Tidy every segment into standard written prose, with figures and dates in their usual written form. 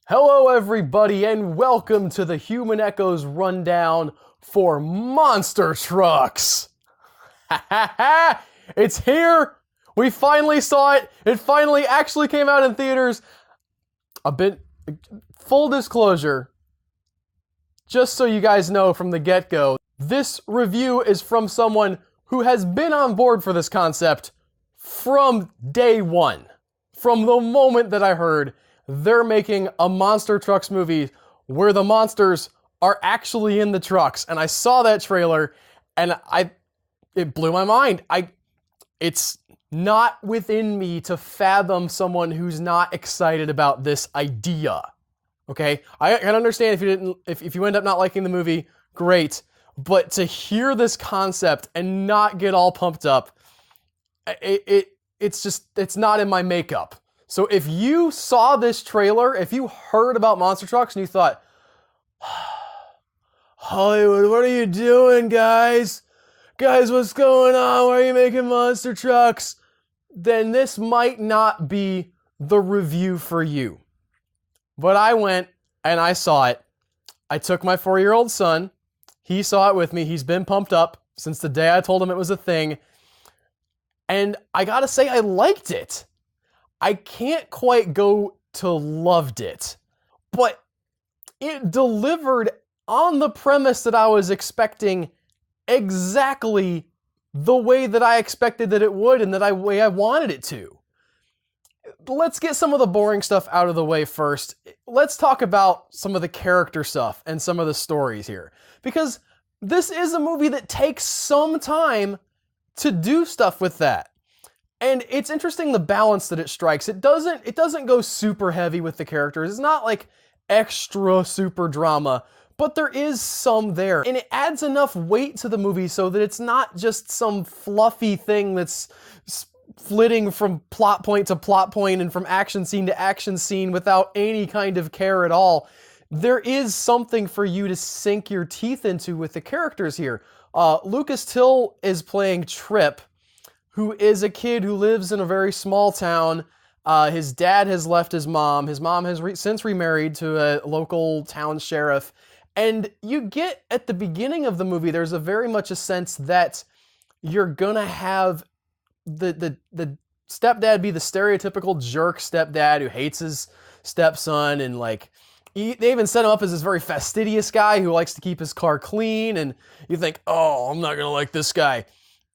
Hello, everybody, and welcome to the Human Echoes rundown for Monster Trucks. It's here. We finally saw it. It finally actually came out in theaters. A bit full disclosure, just so you guys know from the get-go, this review is from someone who has been on board for this concept from day one. From the moment that I heard they're making a Monster Trucks movie where the monsters are actually in the trucks. And I saw that trailer and it blew my mind. It's not within me to fathom someone who's not excited about this idea. Okay? I can understand if you end up not liking the movie, great. But to hear this concept and not get all pumped up, it's not in my makeup. So if you saw this trailer, if you heard about Monster Trucks and you thought, Hollywood, what are you doing, guys? Guys, what's going on? Why are you making Monster Trucks? Then this might not be the review for you. But I went and I saw it. I took my 4-year-old son. He saw it with me. He's been pumped up since the day I told him it was a thing. And I gotta say, I liked it. I can't quite go to loved it, but it delivered on the premise that I was expecting exactly the way that I expected that it would and way I wanted it to. Let's get some of the boring stuff out of the way first. Let's talk about some of the character stuff and some of the stories here, because this is a movie that takes some time to do stuff with that. And it's interesting the balance that it strikes. It doesn't go super heavy with the characters. It's not like extra super drama, but there is some there. And it adds enough weight to the movie so that it's not just some fluffy thing that's flitting from plot point to plot point and from action scene to action scene without any kind of care at all. There is something for you to sink your teeth into with the characters here. Lucas Till is playing Trip, who is a kid who lives in a very small town. His dad has left his mom. His mom has since remarried to a local town sheriff. And you get, at the beginning of the movie, there's very much a sense that you're gonna have the stepdad be the stereotypical jerk stepdad who hates his stepson, and they even set him up as this very fastidious guy who likes to keep his car clean, and you think, oh, I'm not gonna like this guy.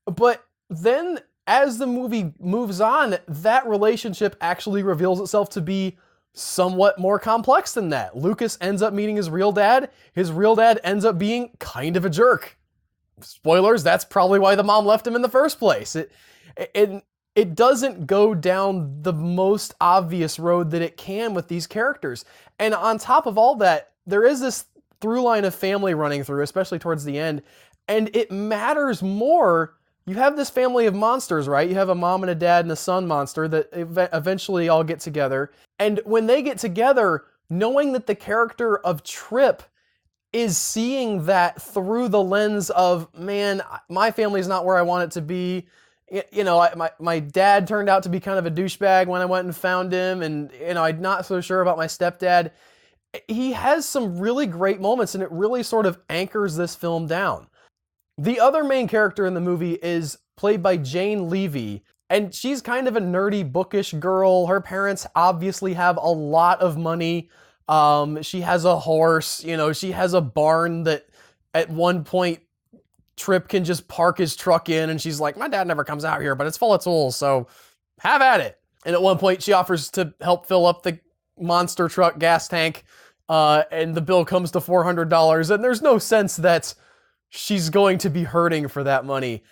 But then, as the movie moves on, that relationship actually reveals itself to be somewhat more complex than that. Lucas ends up meeting his real dad. His real dad ends up being kind of a jerk. Spoilers, that's probably why the mom left him in the first place. It doesn't go down the most obvious road that it can with these characters. And on top of all that, there is this through line of family running through, especially towards the end, and it matters more. You have this family of monsters, right? You have a mom and a dad and a son monster that eventually all get together. And when they get together, knowing that the character of Trip is seeing that through the lens of, man, my family's not where I want it to be. You know, my dad turned out to be kind of a douchebag when I went and found him. And, I'm not so sure about my stepdad. He has some really great moments, and it really sort of anchors this film down. The other main character in the movie is played by Jane Levy, and she's kind of a nerdy, bookish girl. Her parents obviously have a lot of money. She has a horse, she has a barn that at one point Trip can just park his truck in, and she's like, my dad never comes out here, but it's full of tools, so have at it. And at one point she offers to help fill up the monster truck gas tank, and the bill comes to $400, and there's no sense that she's going to be hurting for that money.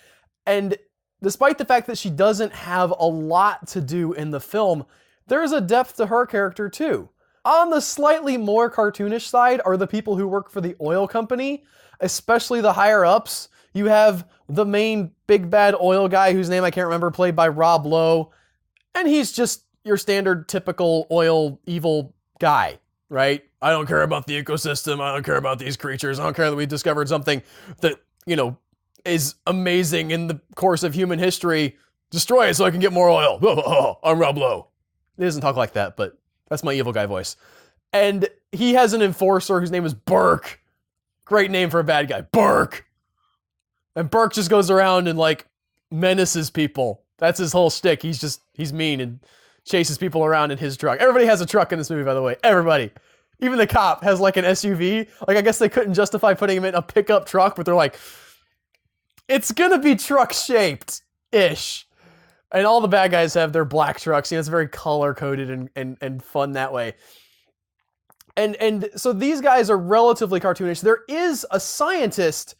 And despite the fact that she doesn't have a lot to do in the film, there's a depth to her character too. On the slightly more cartoonish side are the people who work for the oil company, especially the higher ups. You have the main big bad oil guy whose name I can't remember, played by Rob Lowe, and he's just your standard typical oil evil guy, right? I don't care about the ecosystem. I don't care about these creatures. I don't care that we discovered something that, is amazing in the course of human history. Destroy it so I can get more oil. I'm Rob Lowe. He doesn't talk like that, but that's my evil guy voice. And he has an enforcer whose name is Burke. Great name for a bad guy, Burke. And Burke just goes around and like menaces people. That's his whole shtick. He's mean and chases people around in his truck. Everybody has a truck in this movie, by the way. Everybody. Even the cop has like an SUV. Like, I guess they couldn't justify putting him in a pickup truck, but they're like, it's gonna be truck shaped-ish. And all the bad guys have their black trucks. It's very color-coded and fun that way. And so these guys are relatively cartoonish. There is a scientist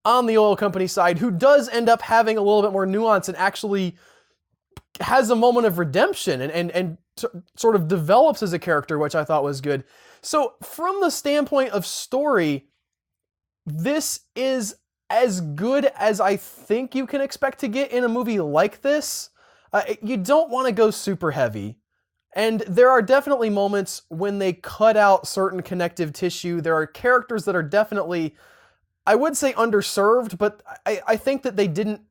on the oil company side who does end up having a little bit more nuance and actually has a moment of redemption and sort of develops as a character, which I thought was good. So from the standpoint of story, this is as good as I think you can expect to get in a movie like this. You don't want to go super heavy. And there are definitely moments when they cut out certain connective tissue. There are characters that are definitely, I would say, underserved, but I think that they didn't,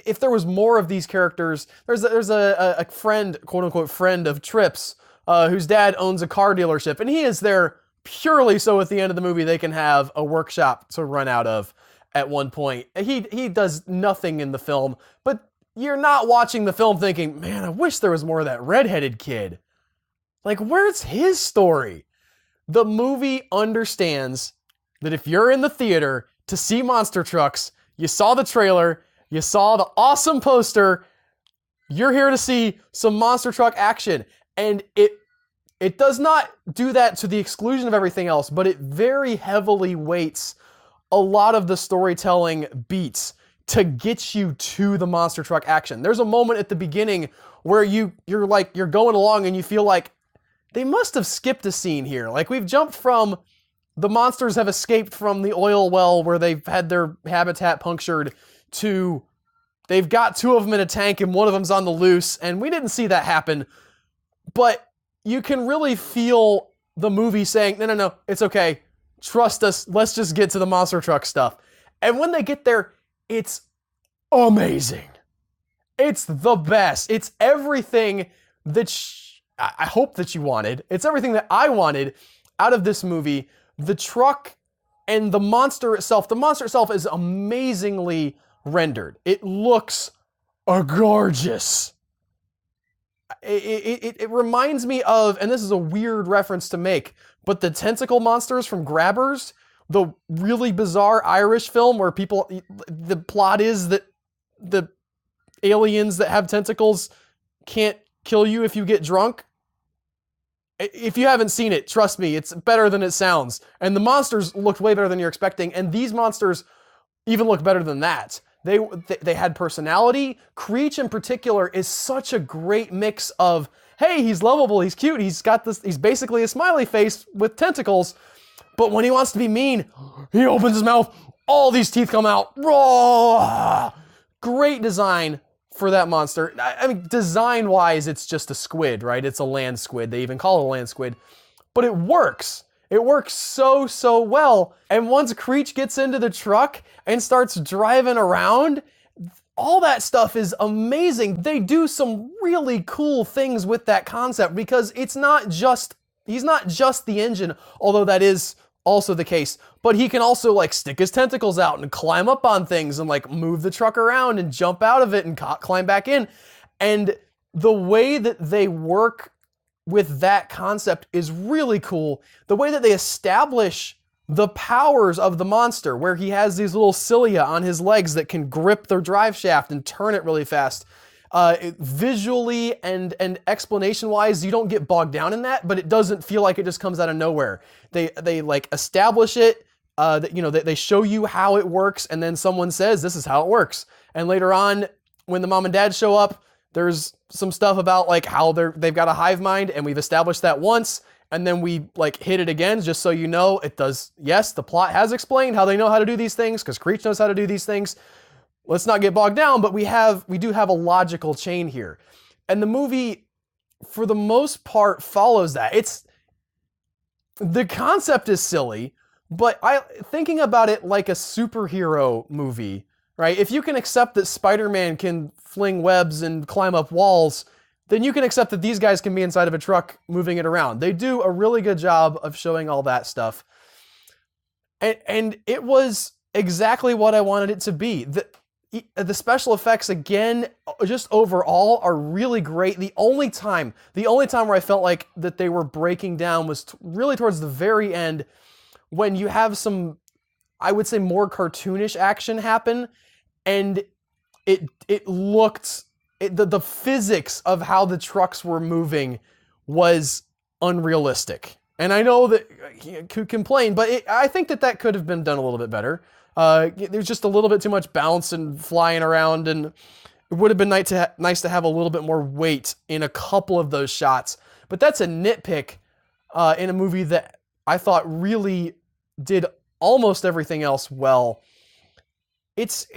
if there was more of these characters, there's a friend, quote unquote friend of Tripp's, whose dad owns a car dealership, and he is there purely so at the end of the movie they can have a workshop to run out of at one point. He does nothing in the film, but you're not watching the film thinking, man, I wish there was more of that redheaded kid. Like, where's his story? The movie understands that if you're in the theater to see Monster Trucks, you saw the trailer, you saw the awesome poster, you're here to see some monster truck action. And it does not do that to the exclusion of everything else, but it very heavily weights a lot of the storytelling beats to get you to the monster truck action. There's a moment at the beginning where you're going along and you feel like they must have skipped a scene here. Like, we've jumped from the monsters have escaped from the oil well where they've had their habitat punctured to they've got two of them in a tank and one of them's on the loose, and we didn't see that happen. But you can really feel the movie saying, no, it's okay. Trust us. Let's just get to the monster truck stuff. And when they get there, it's amazing. It's the best. It's everything that I hope that you wanted. It's everything that I wanted out of this movie. The truck and the monster itself. The monster itself is amazingly rendered. It looks gorgeous. It reminds me of, and this is a weird reference to make, but the tentacle monsters from Grabbers, the really bizarre Irish film where the plot is that the aliens that have tentacles can't kill you if you get drunk. If you haven't seen it, trust me, it's better than it sounds. And the monsters looked way better than you're expecting, and these monsters even look better than that. They had personality. Creech in particular is such a great mix of, hey, he's lovable, he's cute, he's basically a smiley face with tentacles, but when he wants to be mean, he opens his mouth, all these teeth come out. Raw! Great design for that monster. I mean, design-wise, it's just a squid, right? It's a land squid. They even call it a land squid. But it works. It works so well. And once Creech gets into the truck and starts driving around, all that stuff is amazing. They do some really cool things with that concept because he's not just the engine, although that is also the case, but he can also like stick his tentacles out and climb up on things and like move the truck around and jump out of it and climb back in. And the way that they work with that concept is really cool. The way that they establish the powers of the monster, where he has these little cilia on his legs that can grip their drive shaft and turn it really fast. Visually and explanation-wise, you don't get bogged down in that, but it doesn't feel like it just comes out of nowhere. They like establish it, they show you how it works, and then someone says, this is how it works. And later on, when the mom and dad show up, there's some stuff about like how they've got a hive mind, and we've established that once, and then we like hit it again, just so you know, it does, yes, the plot has explained how they know how to do these things, because Creech knows how to do these things. Let's not get bogged down, but we do have a logical chain here. And the movie, for the most part, follows that. The concept is silly, but thinking about it like a superhero movie, right? If you can accept that Spider-Man can fling webs and climb up walls, then you can accept that these guys can be inside of a truck moving it around. They do a really good job of showing all that stuff. And it was exactly what I wanted it to be. The special effects, again, just overall are really great. The only time where I felt like that they were breaking down was really towards the very end, when you have some, I would say, more cartoonish action happen, and it looked, the physics of how the trucks were moving was unrealistic. And I know that you could complain, but I think that could have been done a little bit better. There's just a little bit too much bounce and flying around, and it would have been nice to have a little bit more weight in a couple of those shots. But that's a nitpick in a movie that I thought really did almost everything else well. It's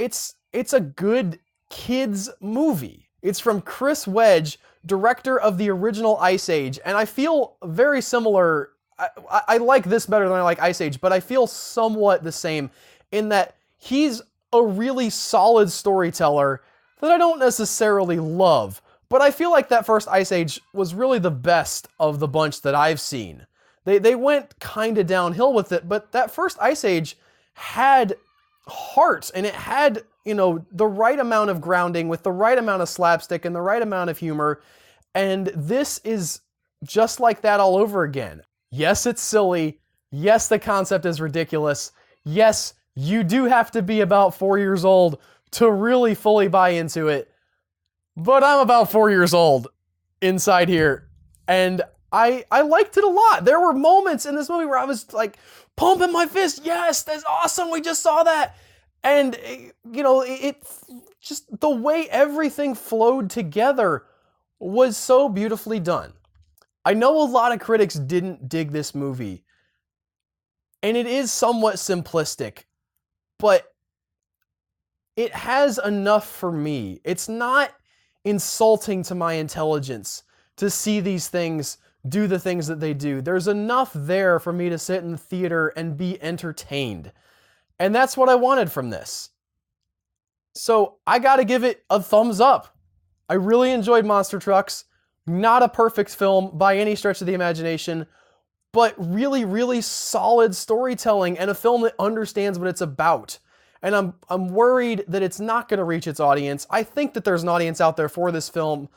a good kids movie. It's from Chris Wedge, director of the original Ice Age, and I feel very similar. I like this better than I like Ice Age, but I feel somewhat the same in that he's a really solid storyteller that I don't necessarily love, but I feel like that first Ice Age was really the best of the bunch that I've seen. They went kind of downhill with it, but that first Ice Age had heart, and it had, the right amount of grounding with the right amount of slapstick and the right amount of humor, and this is just like that all over again. Yes, it's silly. Yes, the concept is ridiculous. Yes, you do have to be about 4 years old to really fully buy into it. But I'm about 4 years old inside here, and I liked it a lot. There were moments in this movie where I was like pumping my fist. Yes, that's awesome. We just saw that. And, it just, the way everything flowed together was so beautifully done. I know a lot of critics didn't dig this movie, and it is somewhat simplistic, but it has enough for me. It's not insulting to my intelligence to see these things do the things that they do. There's enough there for me to sit in the theater and be entertained. And that's what I wanted from this. So I gotta give it a thumbs up. I really enjoyed Monster Trucks. Not a perfect film by any stretch of the imagination, but really, really solid storytelling and a film that understands what it's about. And I'm worried that it's not going to reach its audience. I think that there's an audience out there for this film.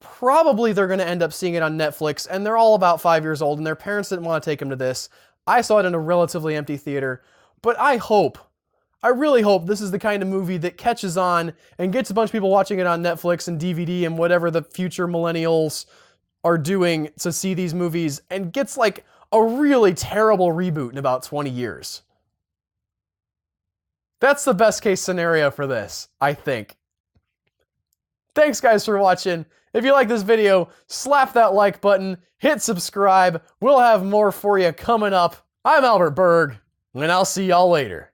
Probably they're going to end up seeing it on Netflix, and they're all about 5 years old, and their parents didn't want to take them to this. I saw it in a relatively empty theater, but I really hope this is the kind of movie that catches on and gets a bunch of people watching it on Netflix and DVD and whatever the future millennials are doing to see these movies, and gets like a really terrible reboot in about 20 years. That's the best case scenario for this, I think. Thanks guys for watching. If you like this video, slap that like button, hit subscribe. We'll have more for you coming up. I'm Albert Berg, and I'll see y'all later.